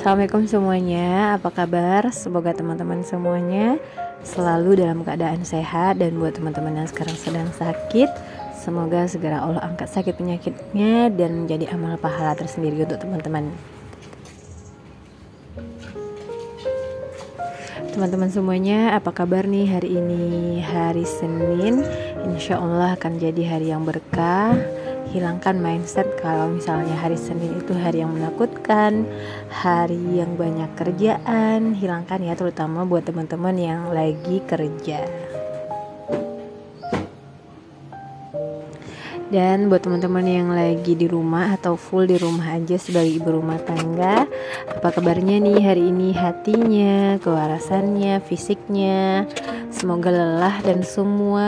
Assalamualaikum semuanya, apa kabar? Semoga teman-teman semuanya selalu dalam keadaan sehat. Dan buat teman-teman yang sekarang sedang sakit, semoga segera Allah angkat sakit penyakitnya dan menjadi amal pahala tersendiri untuk teman-teman. Teman-teman semuanya, apa kabar nih hari ini? Hari Senin, insya Allah akan jadi hari yang berkah. Hilangkan mindset kalau misalnya hari Senin itu hari yang menakutkan, hari yang banyak kerjaan. Hilangkan ya, terutama buat teman-teman yang lagi kerja. Dan buat teman-teman yang lagi di rumah atau full di rumah aja sebagai ibu rumah tangga, apa kabarnya nih hari ini? Hatinya, kewarasannya, fisiknya, semoga lelah dan semua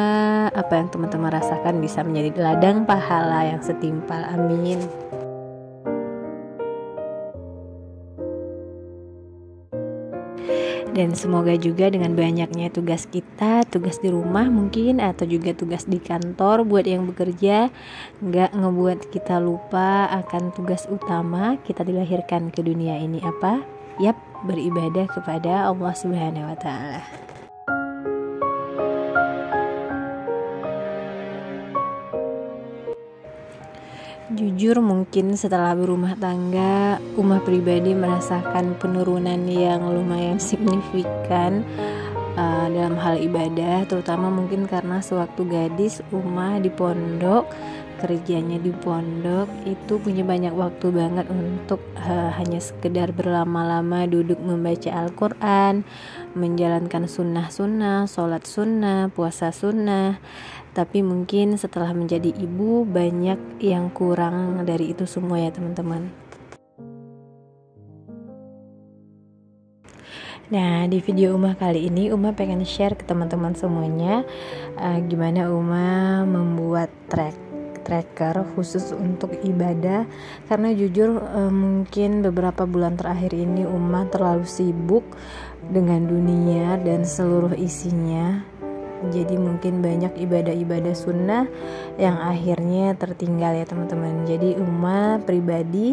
apa yang teman-teman rasakan bisa menjadi ladang pahala yang setimpal. Amin. Dan semoga juga dengan banyaknya tugas kita, tugas di rumah mungkin, atau juga tugas di kantor buat yang bekerja, nggak ngebuat kita lupa akan tugas utama kita dilahirkan ke dunia ini apa? Yap, beribadah kepada Allah Subhanahu wa Ta'ala. Jujur mungkin setelah berumah tangga, Umah pribadi merasakan penurunan yang lumayan signifikan dalam hal ibadah, terutama mungkin karena sewaktu gadis Umah di pondok, kerjanya di pondok, itu punya banyak waktu banget untuk hanya sekedar berlama-lama duduk membaca Al-Quran, menjalankan sunnah-sunnah, sholat sunnah, puasa sunnah. Tapi mungkin setelah menjadi ibu banyak yang kurang dari itu semua ya teman-teman. Nah, di video Umah kali ini Umah pengen share ke teman-teman semuanya gimana Umah membuat tracker khusus untuk ibadah. Karena jujur mungkin beberapa bulan terakhir ini Umah terlalu sibuk dengan dunia dan seluruh isinya. Jadi mungkin banyak ibadah-ibadah sunnah yang akhirnya tertinggal ya teman-teman. Jadi Umah pribadi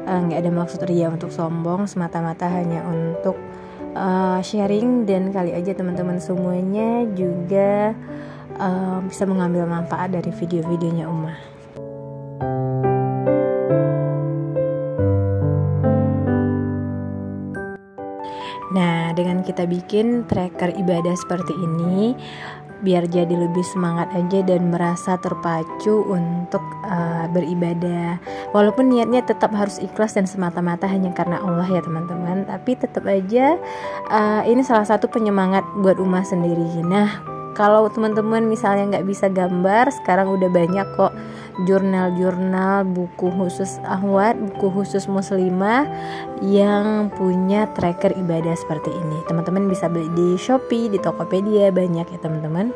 nggak ada maksud ria untuk sombong, semata-mata hanya untuk sharing, dan kali aja teman-teman semuanya juga bisa mengambil manfaat dari video-videonya Umah. Nah, dengan kita bikin tracker ibadah seperti ini, biar jadi lebih semangat aja dan merasa terpacu untuk beribadah. Walaupun niatnya tetap harus ikhlas dan semata-mata hanya karena Allah ya teman-teman, tapi tetap aja ini salah satu penyemangat buat Umah sendiri. Nah, kalau teman-teman misalnya nggak bisa gambar, sekarang udah banyak kok jurnal-jurnal, buku khusus ahwat, buku khusus muslimah yang punya tracker ibadah seperti ini. Teman-teman bisa beli di Shopee, di Tokopedia, banyak ya teman-teman.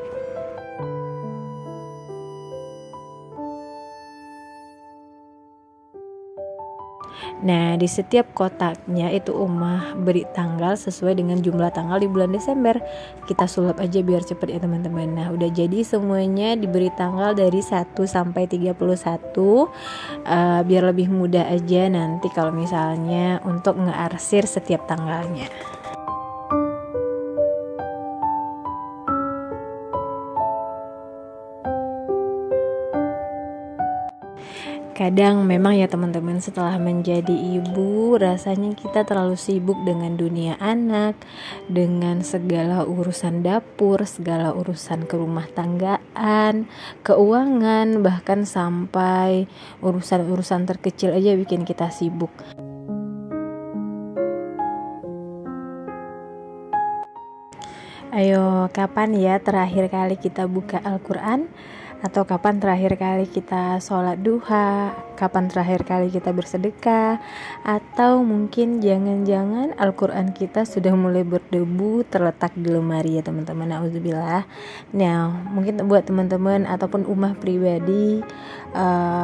Nah, di setiap kotaknya itu Umah beri tanggal sesuai dengan jumlah tanggal di bulan Desember. Kita sulap aja biar cepet ya teman-teman. Nah, udah jadi semuanya diberi tanggal dari 1 sampai 31 biar lebih mudah aja nanti kalau misalnya untuk ngearsir setiap tanggalnya. Kadang memang ya teman-teman, setelah menjadi ibu rasanya kita terlalu sibuk dengan dunia anak, dengan segala urusan dapur, segala urusan kerumah tanggaan, keuangan, bahkan sampai urusan-urusan terkecil aja bikin kita sibuk. Ayo, kapan ya terakhir kali kita buka Al-Quran? Atau kapan terakhir kali kita sholat duha? Kapan terakhir kali kita bersedekah? Atau mungkin jangan-jangan Al-Quran kita sudah mulai berdebu terletak di lemari ya teman-teman, na'udzubillah. Nah, mungkin buat teman-teman ataupun Umah pribadi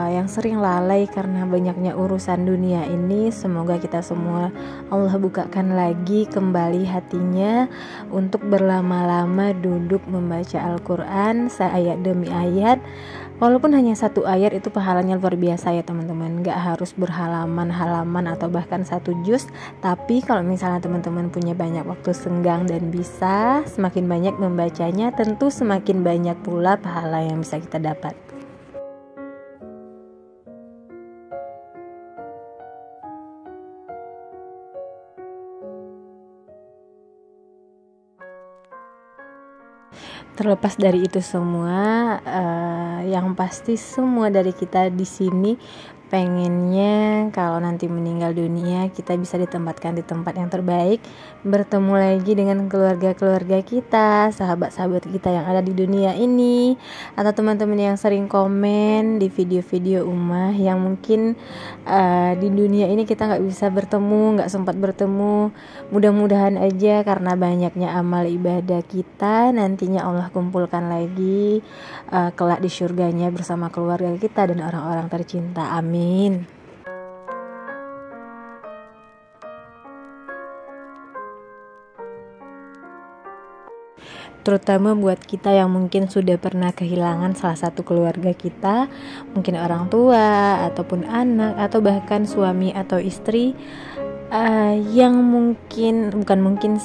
yang sering lalai karena banyaknya urusan dunia ini, semoga kita semua Allah bukakan lagi kembali hatinya untuk berlama-lama duduk membaca Al-Quran, seayat demi ayat, Walaupun hanya satu ayat itu pahalanya luar biasa ya teman-teman. Gak harus berhalaman-halaman atau bahkan satu juz. Tapi kalau misalnya teman-teman punya banyak waktu senggang dan bisa semakin banyak membacanya, tentu semakin banyak pula pahala yang bisa kita dapat. Terlepas dari itu semua, yang pasti semua dari kita di sini pengennya kalau nanti meninggal dunia kita bisa ditempatkan di tempat yang terbaik, bertemu lagi dengan keluarga-keluarga kita, sahabat-sahabat kita yang ada di dunia ini, atau teman-teman yang sering komen di video-video Ummah yang mungkin di dunia ini kita nggak bisa bertemu, nggak sempat bertemu. Mudah-mudahan aja karena banyaknya amal ibadah kita, nantinya Allah kumpulkan lagi kelak di surganya bersama keluarga kita dan orang-orang tercinta. Amin. Terutama buat kita yang mungkin sudah pernah kehilangan salah satu keluarga kita, mungkin orang tua ataupun anak atau bahkan suami atau istri, yang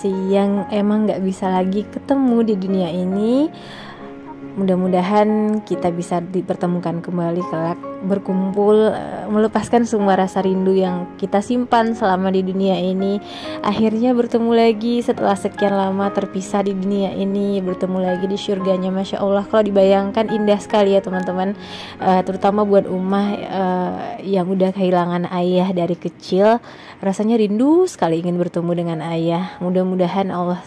yang emang gak bisa lagi ketemu di dunia ini. Mudah-mudahan kita bisa dipertemukan kembali kelak, berkumpul, melepaskan semua rasa rindu yang kita simpan selama di dunia ini. Akhirnya bertemu lagi setelah sekian lama terpisah di dunia ini, bertemu lagi di surganya. Masya Allah, kalau dibayangkan indah sekali ya teman-teman. Terutama buat Ummah yang udah kehilangan ayah dari kecil, rasanya rindu sekali ingin bertemu dengan ayah. Mudah-mudahan Allah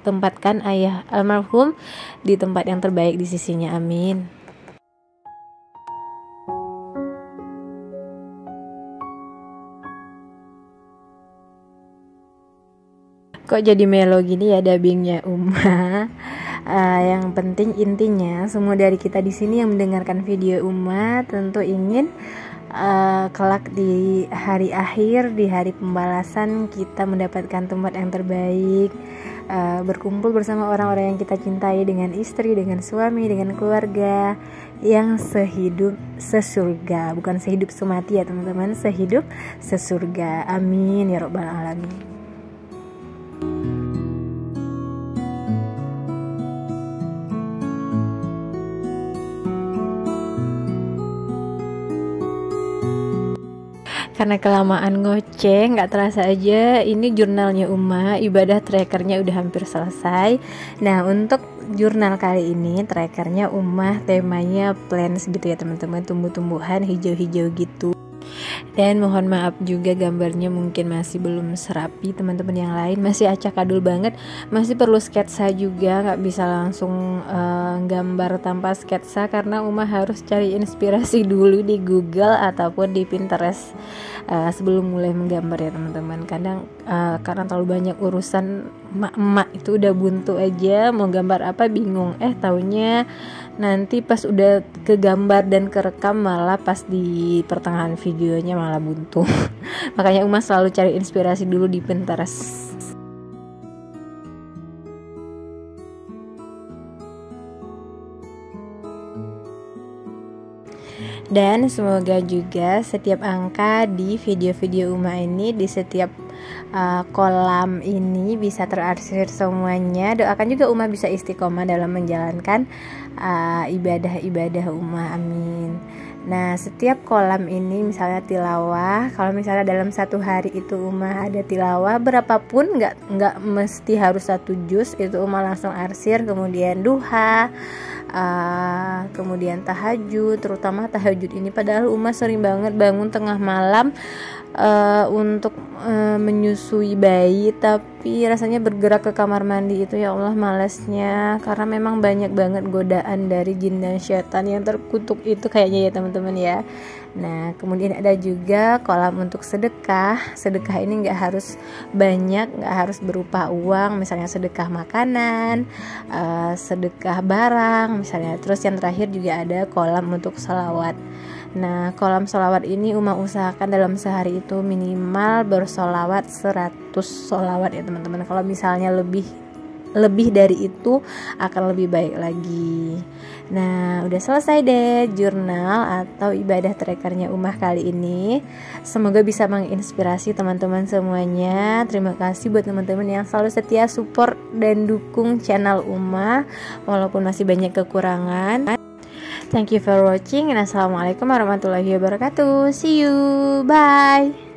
tempatkan ayah almarhum di tempat yang terbaik di sisinya. Amin. Kok jadi melo gini ya dubbingnya Ummah? Yang penting intinya semua dari kita di sini yang mendengarkan video Ummah tentu ingin kelak di hari akhir, di hari pembalasan kita mendapatkan tempat yang terbaik, berkumpul bersama orang-orang yang kita cintai, dengan istri, dengan suami, dengan keluarga yang sehidup sesurga, bukan sehidup semati ya teman-teman, sehidup sesurga. Amin ya robbal alamin. Karena kelamaan ngoceh, nggak terasa aja ini jurnalnya Ummah, ibadah trackernya udah hampir selesai. Nah, untuk jurnal kali ini trackernya Ummah temanya plants gitu ya teman-teman, tumbuh-tumbuhan hijau-hijau gitu. Dan mohon maaf juga gambarnya mungkin masih belum serapi teman-teman yang lain, masih acak adul banget, masih perlu sketsa juga, nggak bisa langsung gambar tanpa sketsa karena Ummah harus cari inspirasi dulu di Google ataupun di Pinterest sebelum mulai menggambar ya teman-teman. Kadang karena terlalu banyak urusan, emak-emak itu udah buntu aja mau gambar apa bingung, taunya nanti pas udah kegambar dan kerekam malah pas di pertengahan videonya malah buntu. Makanya Ummah selalu cari inspirasi dulu di Pinterest. Dan semoga juga setiap angka di video-video Ummah ini, di setiap kolam ini bisa terarsir semuanya. Doakan juga Ummah bisa istiqomah dalam menjalankan ibadah-ibadah Ummah. Amin. Nah, setiap kolam ini misalnya tilawah, kalau misalnya dalam satu hari itu Ummah ada tilawah berapapun, nggak mesti harus satu juz, itu Ummah langsung arsir. Kemudian duha, kemudian tahajud, terutama tahajud ini padahal Ummah sering banget bangun tengah malam untuk menyusui bayi, tapi rasanya bergerak ke kamar mandi itu ya Allah malasnya, karena memang banyak banget godaan dari jin dan syaitan yang terkutuk itu kayaknya ya teman-teman ya. Nah, kemudian ada juga kolam untuk sedekah. Sedekah ini nggak harus banyak, nggak harus berupa uang, misalnya sedekah makanan, sedekah barang misalnya. Terus yang terakhir juga ada kolam untuk sholawat. Nah, kolam sholawat ini Ummah usahakan dalam sehari itu minimal bersolawat 100 solawat ya teman-teman. Kalau misalnya lebih lebih dari itu akan lebih baik lagi. Nah, udah selesai deh jurnal atau ibadah trackernya Umah kali ini. Semoga bisa menginspirasi teman-teman semuanya. Terima kasih buat teman-teman yang selalu setia support dan dukung channel Umah walaupun masih banyak kekurangan. Thank you for watching, and assalamualaikum warahmatullahi wabarakatuh. See you, bye.